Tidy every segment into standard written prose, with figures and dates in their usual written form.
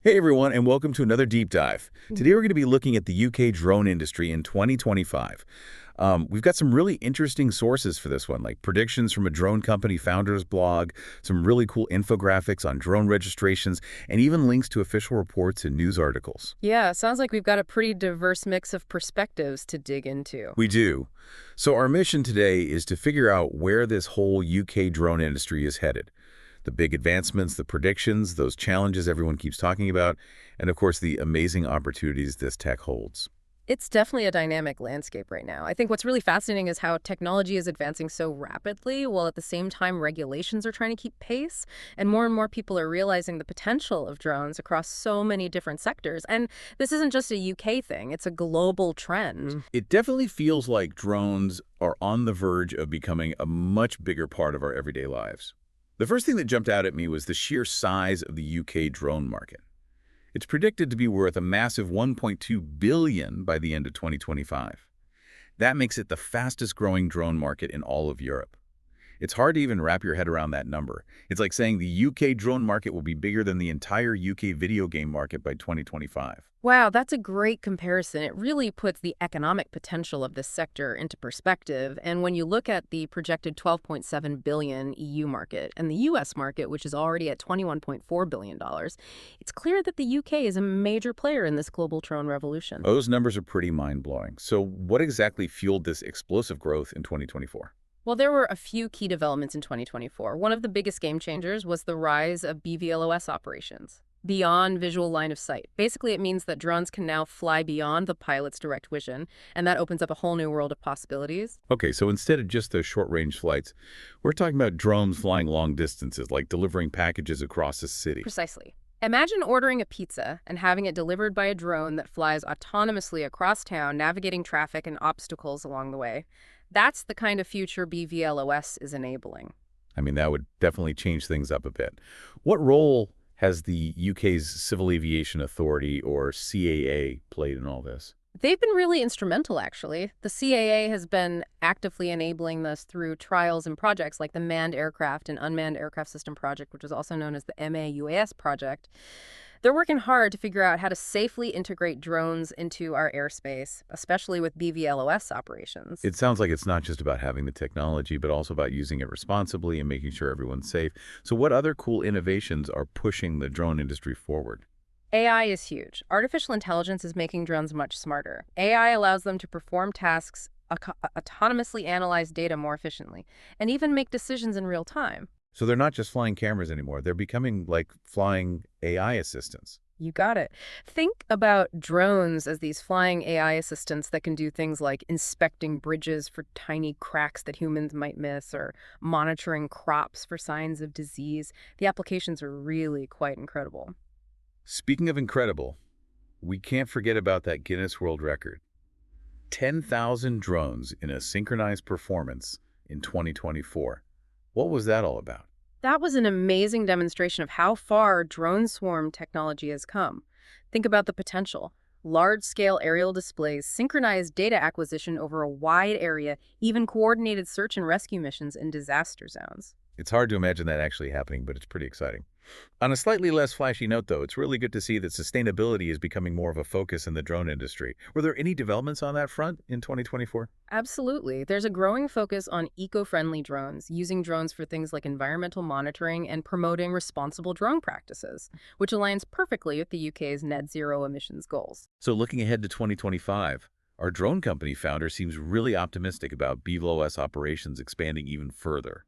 Hey everyone, and welcome to another deep dive. Today we're going to be looking at the UK drone industry in 2025. We've got some really interesting sources for this one, like predictions from a drone company founder's blog, some really cool infographics on drone registrations, and even links to official reports and news articles. Yeah, sounds like we've got a pretty diverse mix of perspectives to dig into. We do. So our mission today is to figure out where this whole UK drone industry is headed. The big advancements, the predictions, those challenges everyone keeps talking about, and of course the amazing opportunities this tech holds. It's definitely a dynamic landscape right now. I think what's really fascinating is how technology is advancing so rapidly, while at the same time regulations are trying to keep pace, and more people are realizing the potential of drones across so many different sectors. And this isn't just a UK thing, it's a global trend. It definitely feels like drones are on the verge of becoming a much bigger part of our everyday lives. The first thing that jumped out at me was the sheer size of the UK drone market. It's predicted to be worth a massive 1.2 billion by the end of 2025. That makes it the fastest growing drone market in all of Europe. It's hard to even wrap your head around that number. It's like saying the UK drone market will be bigger than the entire UK video game market by 2025. Wow, that's a great comparison. It really puts the economic potential of this sector into perspective. And when you look at the projected 12.7 billion EU market and the US market, which is already at $21.4 billion, it's clear that the UK is a major player in this global drone revolution. Those numbers are pretty mind-blowing. So what exactly fueled this explosive growth in 2024? Well, there were a few key developments in 2024. One of the biggest game changers was the rise of BVLOS operations, beyond visual line of sight. Basically, it means that drones can now fly beyond the pilot's direct vision, and that opens up a whole new world of possibilities. Okay, so instead of just those short-range flights, we're talking about drones flying long distances, like delivering packages across a city. Precisely. Imagine ordering a pizza and having it delivered by a drone that flies autonomously across town, navigating traffic and obstacles along the way. That's the kind of future BVLOS is enabling. I mean, that would definitely change things up a bit. What role has the UK's Civil Aviation Authority, or CAA, played in all this? They've been really instrumental, actually. The CAA has been actively enabling this through trials and projects like the Manned Aircraft and Unmanned Aircraft System Project, which is also known as the MAUAS project. They're working hard to figure out how to safely integrate drones into our airspace, especially with BVLOS operations. It sounds like it's not just about having the technology, but also about using it responsibly and making sure everyone's safe. So what other cool innovations are pushing the drone industry forward? AI is huge. Artificial intelligence is making drones much smarter. AI allows them to perform tasks, autonomously analyze data more efficiently, and even make decisions in real time. So they're not just flying cameras anymore. They're becoming like flying AI assistants. You got it. Think about drones as these flying AI assistants that can do things like inspecting bridges for tiny cracks that humans might miss or monitoring crops for signs of disease. The applications are really quite incredible. Speaking of incredible, we can't forget about that Guinness World Record. 10,000 drones in a synchronized performance in 2024. What was that all about? That was an amazing demonstration of how far drone swarm technology has come. Think about the potential. Large-scale aerial displays, synchronized data acquisition over a wide area, even coordinated search and rescue missions in disaster zones. It's hard to imagine that actually happening, but it's pretty exciting. On a slightly less flashy note, though, it's really good to see that sustainability is becoming more of a focus in the drone industry. Were there any developments on that front in 2024? Absolutely. There's a growing focus on eco-friendly drones, using drones for things like environmental monitoring and promoting responsible drone practices, which aligns perfectly with the UK's net zero emissions goals. So looking ahead to 2025, our drone company founder seems really optimistic about BVLOS operations expanding even further.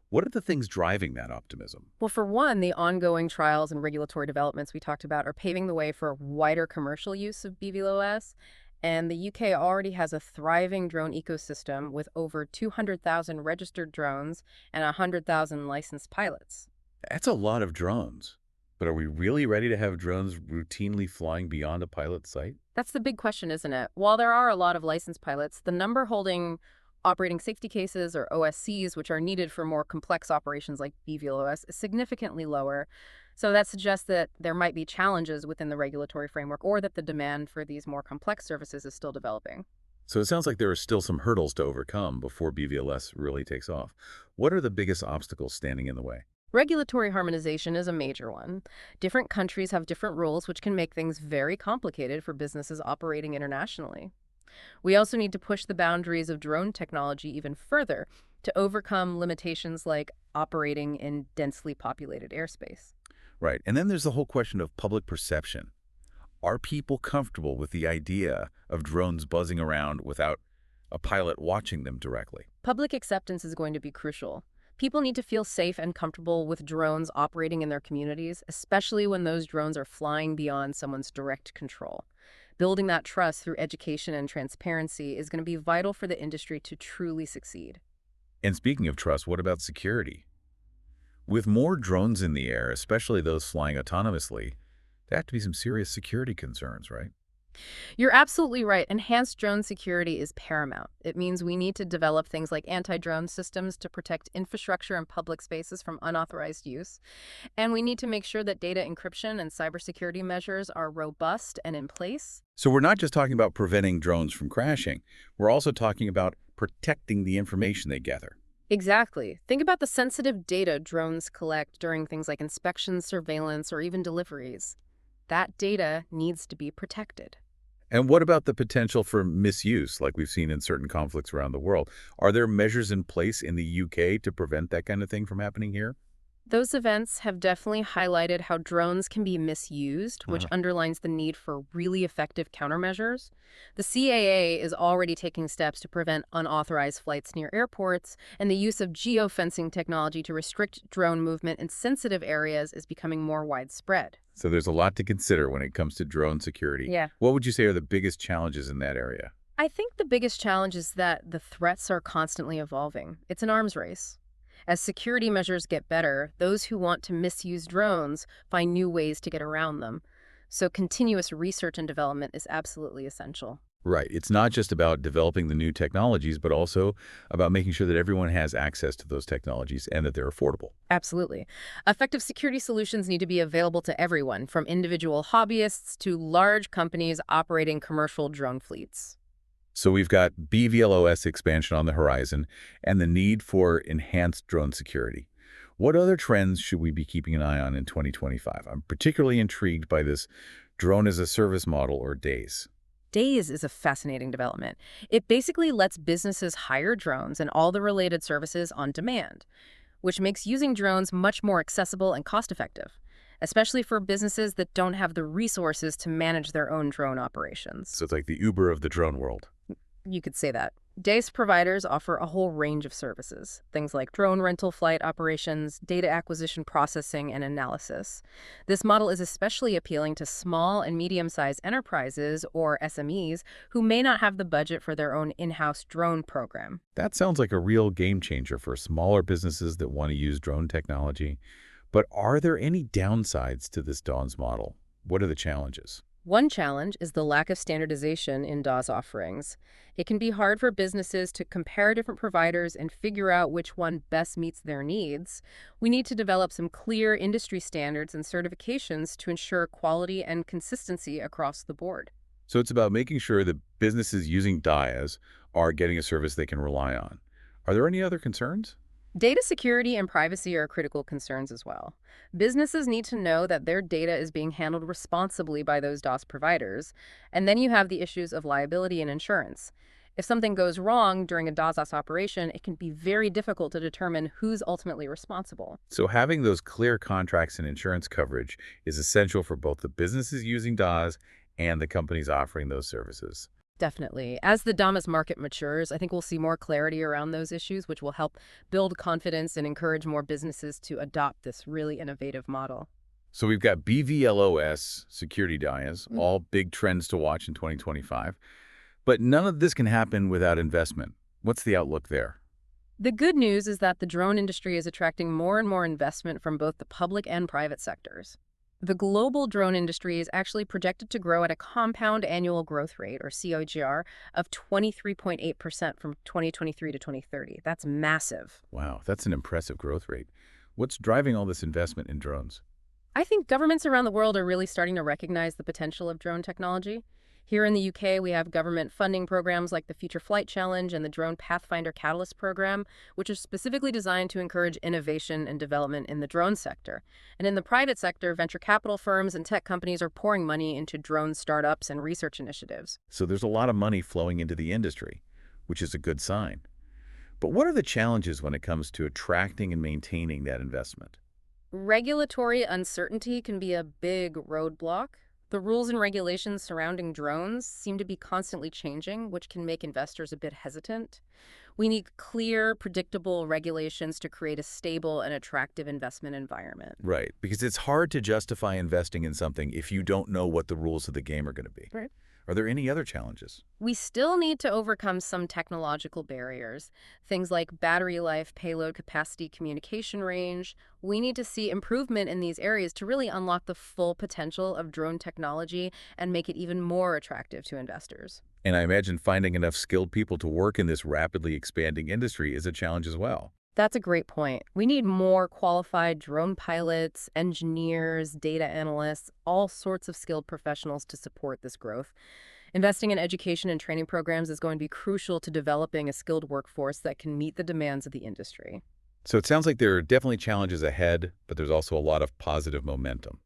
What are the things driving that optimism? Well, for one, the ongoing trials and regulatory developments we talked about are paving the way for wider commercial use of BVLOS, and the UK already has a thriving drone ecosystem with over 200,000 registered drones and 100,000 licensed pilots. That's a lot of drones. But are we really ready to have drones routinely flying beyond a pilot's sight? That's the big question, isn't it? While there are a lot of licensed pilots, the number holding operating safety cases, or OSCs, which are needed for more complex operations like BVLOS, is significantly lower. So that suggests that there might be challenges within the regulatory framework, or that the demand for these more complex services is still developing. So it sounds like there are still some hurdles to overcome before BVLOS really takes off. What are the biggest obstacles standing in the way? Regulatory harmonization is a major one. Different countries have different rules, which can make things very complicated for businesses operating internationally. We also need to push the boundaries of drone technology even further to overcome limitations like operating in densely populated airspace. Right. And then there's the whole question of public perception. Are people comfortable with the idea of drones buzzing around without a pilot watching them directly? Public acceptance is going to be crucial. People need to feel safe and comfortable with drones operating in their communities, especially when those drones are flying beyond someone's direct control. Building that trust through education and transparency is going to be vital for the industry to truly succeed. And speaking of trust, what about security? With more drones in the air, especially those flying autonomously, there have to be some serious security concerns, right? You're absolutely right. Enhanced drone security is paramount. It means we need to develop things like anti-drone systems to protect infrastructure and public spaces from unauthorized use. And we need to make sure that data encryption and cybersecurity measures are robust and in place. So we're not just talking about preventing drones from crashing. We're also talking about protecting the information they gather. Exactly. Think about the sensitive data drones collect during things like inspections, surveillance, or even deliveries. That data needs to be protected. And what about the potential for misuse, like we've seen in certain conflicts around the world? Are there measures in place in the UK to prevent that kind of thing from happening here? Those events have definitely highlighted how drones can be misused, which underlines the need for really effective countermeasures. The CAA is already taking steps to prevent unauthorized flights near airports, and the use of geofencing technology to restrict drone movement in sensitive areas is becoming more widespread. So there's a lot to consider when it comes to drone security. Yeah. What would you say are the biggest challenges in that area? I think the biggest challenge is that the threats are constantly evolving. It's an arms race. As security measures get better, those who want to misuse drones find new ways to get around them. So continuous research and development is absolutely essential. Right. It's not just about developing the new technologies, but also about making sure that everyone has access to those technologies and that they're affordable. Absolutely. Effective security solutions need to be available to everyone, from individual hobbyists to large companies operating commercial drone fleets. So we've got BVLOS expansion on the horizon and the need for enhanced drone security. What other trends should we be keeping an eye on in 2025? I'm particularly intrigued by this drone as a service model, or DAS. Days is a fascinating development. It basically lets businesses hire drones and all the related services on demand, which makes using drones much more accessible and cost-effective, especially for businesses that don't have the resources to manage their own drone operations. So it's like the Uber of the drone world. You could say that. DAS providers offer a whole range of services, things like drone rental flight operations, data acquisition processing, and analysis. This model is especially appealing to small and medium-sized enterprises, or SMEs, who may not have the budget for their own in-house drone program. That sounds like a real game changer for smaller businesses that want to use drone technology. But are there any downsides to this DAWNS model? What are the challenges? One challenge is the lack of standardization in DAWS offerings. It can be hard for businesses to compare different providers and figure out which one best meets their needs. We need to develop some clear industry standards and certifications to ensure quality and consistency across the board. So it's about making sure that businesses using DIAs are getting a service they can rely on. Are there any other concerns? Data security and privacy are critical concerns as well. Businesses need to know that their data is being handled responsibly by those DOS providers, and then you have the issues of liability and insurance. If something goes wrong during a DOS operation, it can be very difficult to determine who's ultimately responsible. So having those clear contracts and insurance coverage is essential for both the businesses using DAWs and the companies offering those services. Definitely. As the DAMAS market matures, I think we'll see more clarity around those issues, which will help build confidence and encourage more businesses to adopt this really innovative model. So we've got BVLOS, security DIAs, all big trends to watch in 2025. But none of this can happen without investment. What's the outlook there? The good news is that the drone industry is attracting more and more investment from both the public and private sectors. The global drone industry is actually projected to grow at a compound annual growth rate, or CAGR, of 23.8% from 2023 to 2030. That's massive. Wow, that's an impressive growth rate. What's driving all this investment in drones? I think governments around the world are really starting to recognize the potential of drone technology. Here in the UK, we have government funding programs like the Future Flight Challenge and the Drone Pathfinder Catalyst program, which are specifically designed to encourage innovation and development in the drone sector. And in the private sector, venture capital firms and tech companies are pouring money into drone startups and research initiatives. So there's a lot of money flowing into the industry, which is a good sign. But what are the challenges when it comes to attracting and maintaining that investment? Regulatory uncertainty can be a big roadblock. The rules and regulations surrounding drones seem to be constantly changing, which can make investors a bit hesitant. We need clear, predictable regulations to create a stable and attractive investment environment. Right, because it's hard to justify investing in something if you don't know what the rules of the game are going to be. Right. Are there any other challenges? We still need to overcome some technological barriers, things like battery life, payload capacity, communication range. We need to see improvement in these areas to really unlock the full potential of drone technology and make it even more attractive to investors. And I imagine finding enough skilled people to work in this rapidly expanding industry is a challenge as well. That's a great point. We need more qualified drone pilots, engineers, data analysts, all sorts of skilled professionals to support this growth. Investing in education and training programs is going to be crucial to developing a skilled workforce that can meet the demands of the industry. So it sounds like there are definitely challenges ahead, but there's also a lot of positive momentum.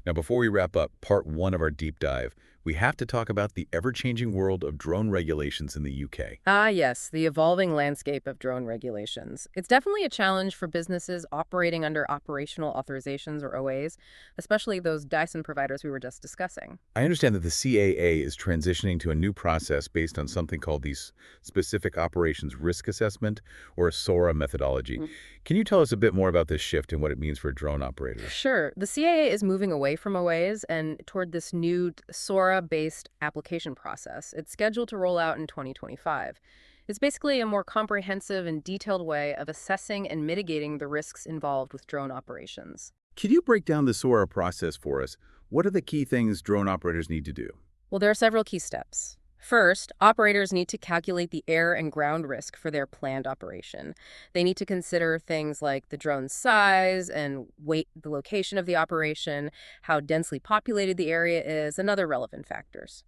Now, before we wrap up part one of our deep dive, we have to talk about the ever-changing world of drone regulations in the UK. Ah, yes, the evolving landscape of drone regulations. It's definitely a challenge for businesses operating under operational authorizations or OAs, especially those Dyson providers we were just discussing. I understand that the CAA is transitioning to a new process based on something called the Specific Operations Risk Assessment, or a SORA methodology. Can you tell us a bit more about this shift and what it means for drone operators? Sure. The CAA is moving away from OAs and toward this new SORA-based application process. It's scheduled to roll out in 2025. It's basically a more comprehensive and detailed way of assessing and mitigating the risks involved with drone operations. Can you break down the SORA process for us? What are the key things drone operators need to do? Well, there are several key steps. First, operators need to calculate the air and ground risk for their planned operation. They need to consider things like the drone's size and weight, the location of the operation, how densely populated the area is, and other relevant factors.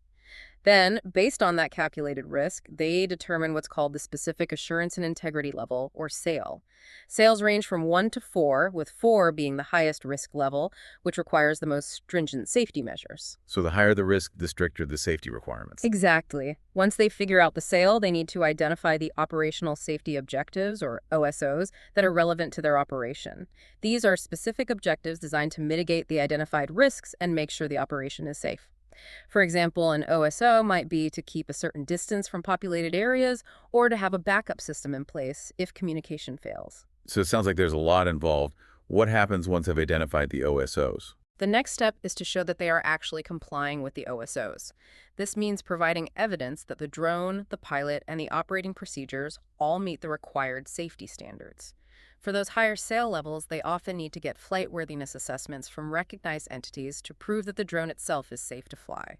Then, based on that calculated risk, they determine what's called the Specific Assurance and Integrity Level, or SAIL. SAILs range from 1 to 4, with 4 being the highest risk level, which requires the most stringent safety measures. So the higher the risk, the stricter the safety requirements. Exactly. Once they figure out the SAIL, they need to identify the Operational Safety Objectives, or OSOs, that are relevant to their operation. These are specific objectives designed to mitigate the identified risks and make sure the operation is safe. For example, an OSO might be to keep a certain distance from populated areas or to have a backup system in place if communication fails. So it sounds like there's a lot involved. What happens once I've identified the OSOs? The next step is to show that they are actually complying with the OSOs. This means providing evidence that the drone, the pilot, and the operating procedures all meet the required safety standards. For those higher SAIL levels, they often need to get flight worthiness assessments from recognized entities to prove that the drone itself is safe to fly.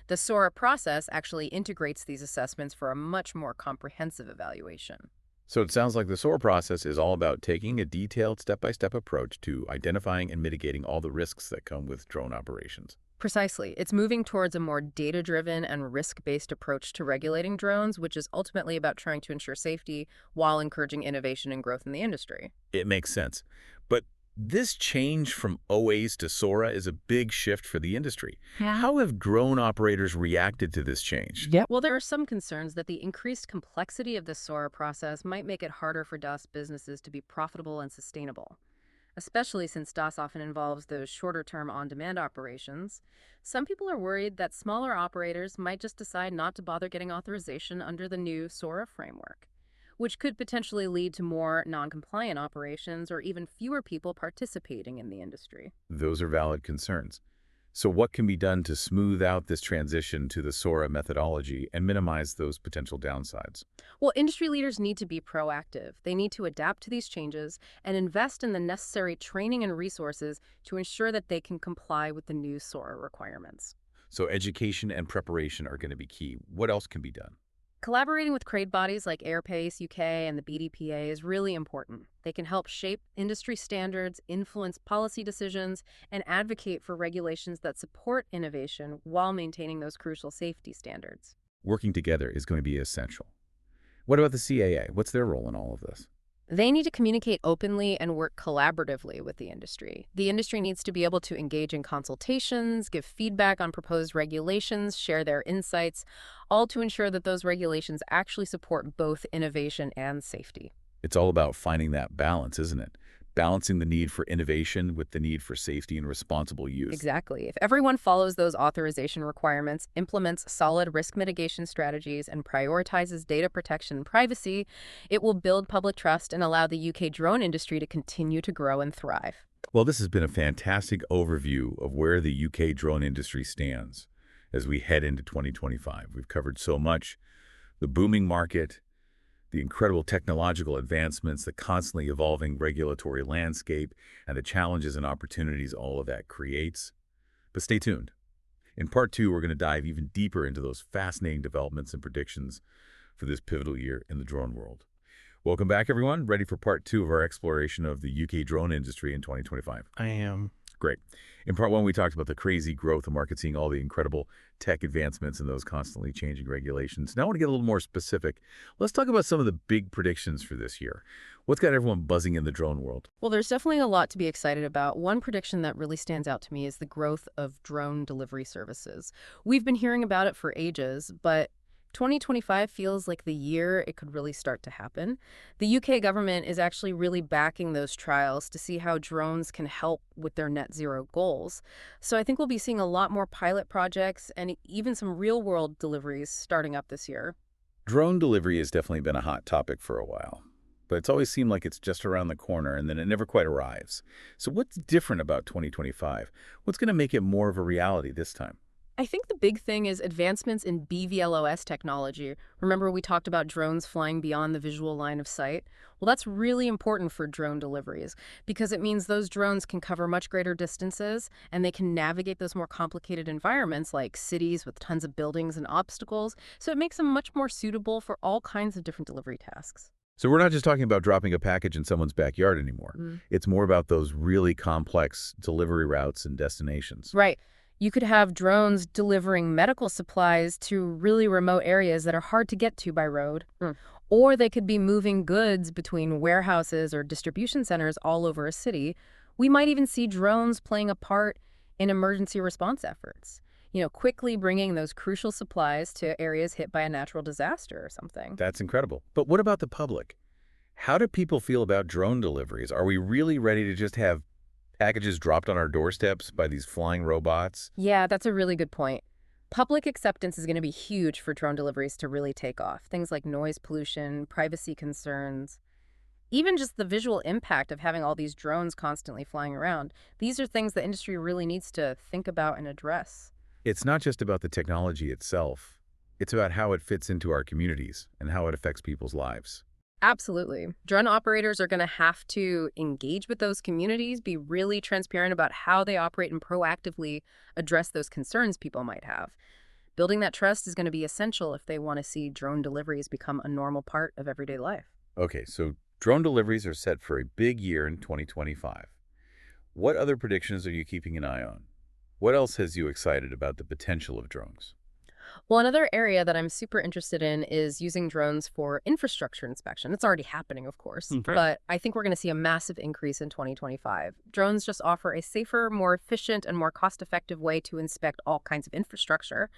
The SORA process actually integrates these assessments for a much more comprehensive evaluation. So it sounds like the SOAR process is all about taking a detailed step-by-step approach to identifying and mitigating all the risks that come with drone operations. Precisely. It's moving towards a more data-driven and risk-based approach to regulating drones, which is ultimately about trying to ensure safety while encouraging innovation and growth in the industry. It makes sense. But this change from OAs to SORA is a big shift for the industry. How have drone operators reacted to this change? Well, there are some concerns that the increased complexity of the SORA process might make it harder for DOS businesses to be profitable and sustainable. Especially since DOS often involves those shorter-term on-demand operations. Some people are worried that smaller operators might just decide not to bother getting authorization under the new SORA framework, which could potentially lead to more non-compliant operations or even fewer people participating in the industry. Those are valid concerns. So what can be done to smooth out this transition to the SORA methodology and minimize those potential downsides? Well, industry leaders need to be proactive. They need to adapt to these changes and invest in the necessary training and resources to ensure that they can comply with the new SORA requirements. So education and preparation are going to be key. What else can be done? Collaborating with trade bodies like Airspace UK and the BDPA is really important. They can help shape industry standards, influence policy decisions, and advocate for regulations that support innovation while maintaining those crucial safety standards. Working together is going to be essential. What about the CAA? What's their role in all of this? They need to communicate openly and work collaboratively with the industry. The industry needs to be able to engage in consultations, give feedback on proposed regulations, share their insights, all to ensure that those regulations actually support both innovation and safety. It's all about finding that balance, isn't it? Balancing the need for innovation with the need for safety and responsible use. Exactly. If everyone follows those authorization requirements, implements solid risk mitigation strategies, and prioritizes data protection and privacy, it will build public trust and allow the UK drone industry to continue to grow and thrive. Well, this has been a fantastic overview of where the UK drone industry stands as we head into 2025. We've covered so much: the booming market, the incredible technological advancements, the constantly evolving regulatory landscape, and the challenges and opportunities all of that creates. But stay tuned. In part 2, we're going to dive even deeper into those fascinating developments and predictions for this pivotal year in the drone world. Welcome back, everyone. Ready for part 2 of our exploration of the UK drone industry in 2025? I am. Great. In part 1, we talked about the crazy growth of the market, seeing all the incredible tech advancements and those constantly changing regulations. Now I want to get a little more specific. Let's talk about some of the big predictions for this year. What's got everyone buzzing in the drone world? Well, there's definitely a lot to be excited about. One prediction that really stands out to me is the growth of drone delivery services. We've been hearing about it for ages, but 2025 feels like the year it could really start to happen. The UK government is actually really backing those trials to see how drones can help with their net zero goals. So I think we'll be seeing a lot more pilot projects and even some real-world deliveries starting up this year. Drone delivery has definitely been a hot topic for a while, but it's always seemed like it's just around the corner and then it never quite arrives. So what's different about 2025? What's going to make it more of a reality this time? I think the big thing is advancements in BVLOS technology. Remember we talked about drones flying beyond the visual line of sight? Well, that's really important for drone deliveries because it means those drones can cover much greater distances and they can navigate those more complicated environments like cities with tons of buildings and obstacles. So it makes them much more suitable for all kinds of different delivery tasks. So we're not just talking about dropping a package in someone's backyard anymore. It's more about those really complex delivery routes and destinations. Right. You could have drones delivering medical supplies to really remote areas that are hard to get to by road. Or they could be moving goods between warehouses or distribution centers all over a city. We might even see drones playing a part in emergency response efforts. Quickly bringing those crucial supplies to areas hit by a natural disaster or something. That's incredible. But what about the public? How do people feel about drone deliveries? Are we really ready to just have packages dropped on our doorsteps by these flying robots? Yeah, that's a really good point. Public acceptance is going to be huge for drone deliveries to really take off. Things like noise pollution, privacy concerns, even just the visual impact of having all these drones constantly flying around. These are things the industry really needs to think about and address. It's not just about the technology itself. It's about how it fits into our communities and how it affects people's lives. Absolutely. Drone operators are going to have to engage with those communities, be really transparent about how they operate, and proactively address those concerns people might have. Building that trust is going to be essential if they want to see drone deliveries become a normal part of everyday life. Okay, so drone deliveries are set for a big year in 2025. What other predictions are you keeping an eye on? What else has you excited about the potential of drones? Well, another area that I'm super interested in is using drones for infrastructure inspection. It's already happening, of course, but I think we're going to see a massive increase in 2025. Drones just offer a safer, more efficient, and more cost-effective way to inspect all kinds of infrastructure.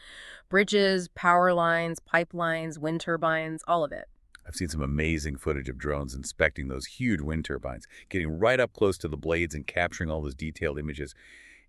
Bridges, power lines, pipelines, wind turbines, all of it. I've seen some amazing footage of drones inspecting those huge wind turbines, getting right up close to the blades and capturing all those detailed images.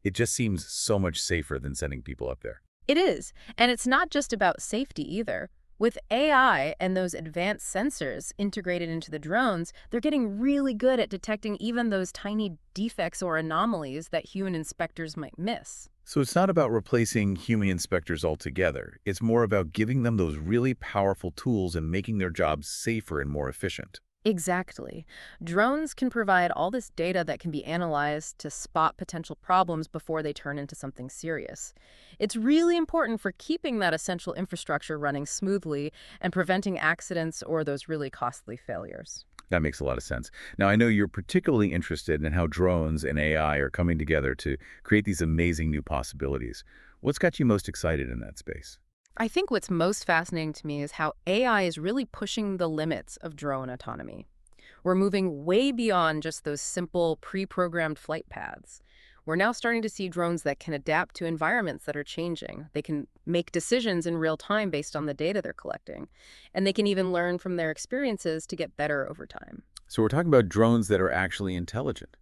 It just seems so much safer than sending people up there. It is. And it's not just about safety either. With AI and those advanced sensors integrated into the drones, they're getting really good at detecting even those tiny defects or anomalies that human inspectors might miss. So it's not about replacing human inspectors altogether. It's more about giving them those really powerful tools and making their jobs safer and more efficient. Exactly. Drones can provide all this data that can be analyzed to spot potential problems before they turn into something serious. It's really important for keeping that essential infrastructure running smoothly and preventing accidents or those really costly failures. That makes a lot of sense. Now, I know you're particularly interested in how drones and AI are coming together to create these amazing new possibilities. What's got you most excited in that space? I think what's most fascinating to me is how AI is really pushing the limits of drone autonomy. We're moving way beyond just those simple pre-programmed flight paths. We're now starting to see drones that can adapt to environments that are changing. They can make decisions in real time based on the data they're collecting. And they can even learn from their experiences to get better over time. So we're talking about drones that are actually intelligent,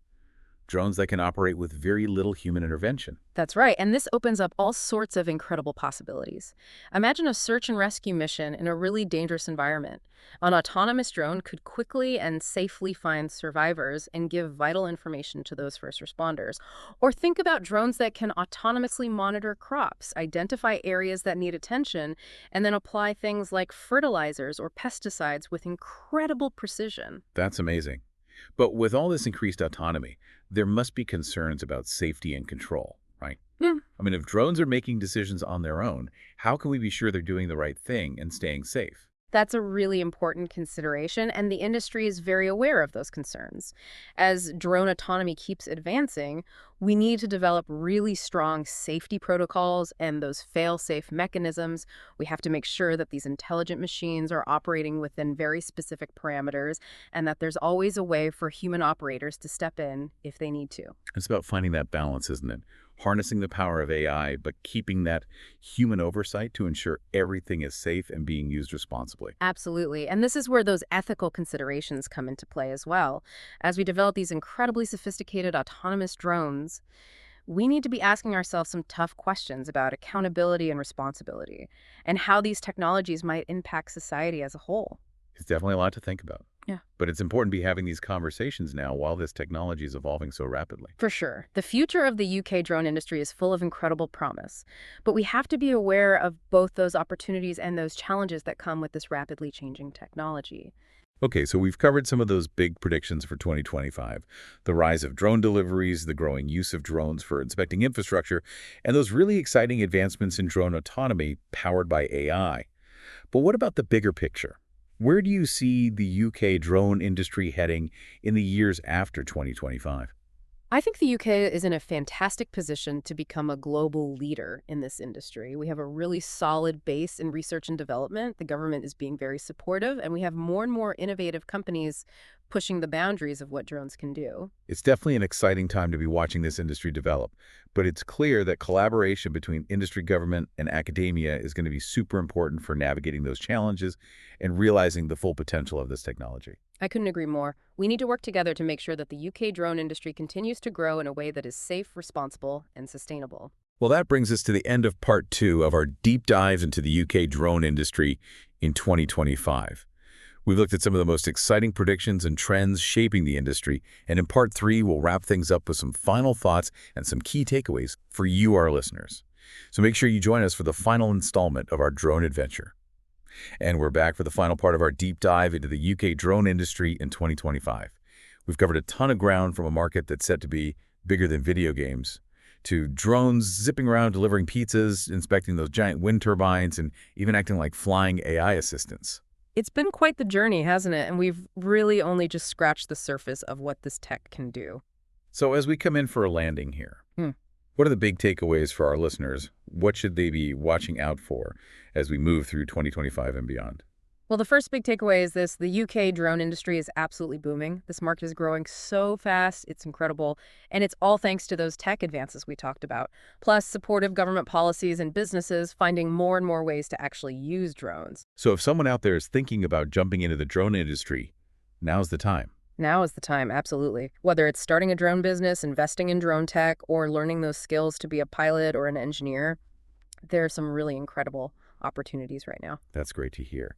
drones that can operate with very little human intervention. That's right, and this opens up all sorts of incredible possibilities. Imagine a search and rescue mission in a really dangerous environment. An autonomous drone could quickly and safely find survivors and give vital information to those first responders. Or think about drones that can autonomously monitor crops, identify areas that need attention, and then apply things like fertilizers or pesticides with incredible precision. That's amazing. But with all this increased autonomy, there must be concerns about safety and control, right? Hmm. I mean, if drones are making decisions on their own, how can we be sure they're doing the right thing and staying safe? That's a really important consideration, and the industry is very aware of those concerns. As drone autonomy keeps advancing, we need to develop really strong safety protocols and those fail-safe mechanisms. We have to make sure that these intelligent machines are operating within very specific parameters and that there's always a way for human operators to step in if they need to. It's about finding that balance, isn't it? Harnessing the power of AI, but keeping that human oversight to ensure everything is safe and being used responsibly. Absolutely. And this is where those ethical considerations come into play as well. As we develop these incredibly sophisticated autonomous drones, we need to be asking ourselves some tough questions about accountability and responsibility and how these technologies might impact society as a whole. It's definitely a lot to think about. Yeah. But it's important to be having these conversations now while this technology is evolving so rapidly. For sure. The future of the UK drone industry is full of incredible promise, but we have to be aware of both those opportunities and those challenges that come with this rapidly changing technology. Okay, so we've covered some of those big predictions for 2025. The rise of drone deliveries, the growing use of drones for inspecting infrastructure, and those really exciting advancements in drone autonomy powered by AI. But what about the bigger picture? Where do you see the UK drone industry heading in the years after 2025? I think the UK is in a fantastic position to become a global leader in this industry. We have a really solid base in research and development. The government is being very supportive, and we have more and more innovative companies pushing the boundaries of what drones can do. It's definitely an exciting time to be watching this industry develop, but it's clear that collaboration between industry, government, and academia is going to be super important for navigating those challenges and realizing the full potential of this technology. I couldn't agree more. We need to work together to make sure that the UK drone industry continues to grow in a way that is safe, responsible, and sustainable. Well, that brings us to the end of part 2 of our deep dive into the UK drone industry in 2025. We've looked at some of the most exciting predictions and trends shaping the industry, and in part 3, we'll wrap things up with some final thoughts and some key takeaways for you, our listeners. So make sure you join us for the final installment of our drone adventure. And we're back for the final part of our deep dive into the UK drone industry in 2025. We've covered a ton of ground from a market that's set to be bigger than video games, to drones zipping around delivering pizzas, inspecting those giant wind turbines, and even acting like flying AI assistants. It's been quite the journey, hasn't it? And we've really only just scratched the surface of what this tech can do. So as we come in for a landing here, Hmm. what are the big takeaways for our listeners? What should they be watching out for as we move through 2025 and beyond? Well, the first big takeaway is this. The UK drone industry is absolutely booming. This market is growing so fast, it's incredible. And it's all thanks to those tech advances we talked about, plus supportive government policies and businesses finding more and more ways to actually use drones. So if someone out there is thinking about jumping into the drone industry, now's the time. Now is the time, absolutely. Whether it's starting a drone business, investing in drone tech, or learning those skills to be a pilot or an engineer, there are some really incredible opportunities right now. That's great to hear.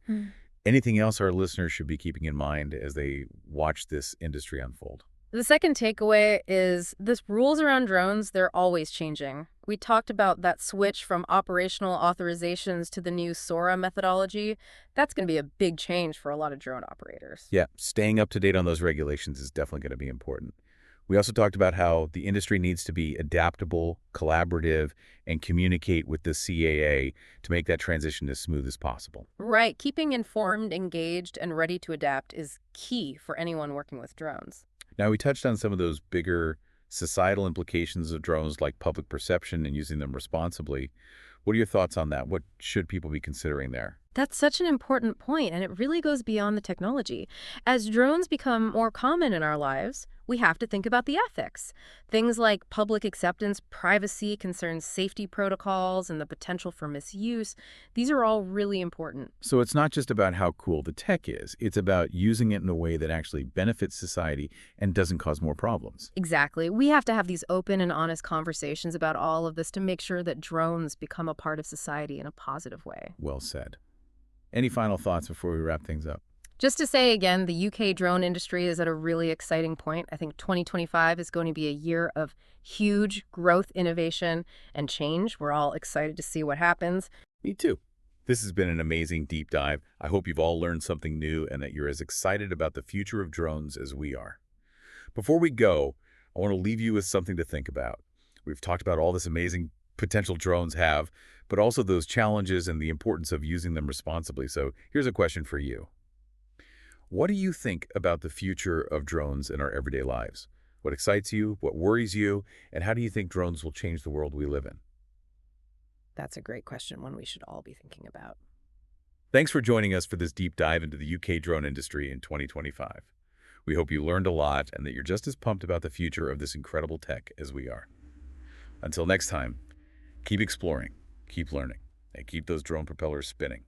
Anything else our listeners should be keeping in mind as they watch this industry unfold? The second takeaway is this rules around drones, they're always changing. We talked about that switch from operational authorizations to the new SORA methodology. That's going to be a big change for a lot of drone operators. Yeah, staying up to date on those regulations is definitely going to be important. We also talked about how the industry needs to be adaptable, collaborative, and communicate with the CAA to make that transition as smooth as possible. Right, keeping informed, engaged, and ready to adapt is key for anyone working with drones. Now, we touched on some of those bigger societal implications of drones like public perception and using them responsibly. What are your thoughts on that? What should people be considering there? That's such an important point, and it really goes beyond the technology. As drones become more common in our lives, we have to think about the ethics. Things like public acceptance, privacy, concerns safety protocols, and the potential for misuse. These are all really important. So it's not just about how cool the tech is. It's about using it in a way that actually benefits society and doesn't cause more problems. Exactly. We have to have these open and honest conversations about all of this to make sure that drones become a part of society in a positive way. Well said. Any final thoughts before we wrap things up? Just to say again, the UK drone industry is at a really exciting point. I think 2025 is going to be a year of huge growth, innovation, and change. We're all excited to see what happens. Me too. This has been an amazing deep dive. I hope you've all learned something new and that you're as excited about the future of drones as we are. Before we go, I want to leave you with something to think about. We've talked about all this amazing potential drones have, but also those challenges and the importance of using them responsibly. So here's a question for you. What do you think about the future of drones in our everyday lives? What excites you? What worries you? And how do you think drones will change the world we live in? That's a great question, one we should all be thinking about. Thanks for joining us for this deep dive into the UK drone industry in 2025. We hope you learned a lot and that you're just as pumped about the future of this incredible tech as we are. Until next time, keep exploring, keep learning, and keep those drone propellers spinning.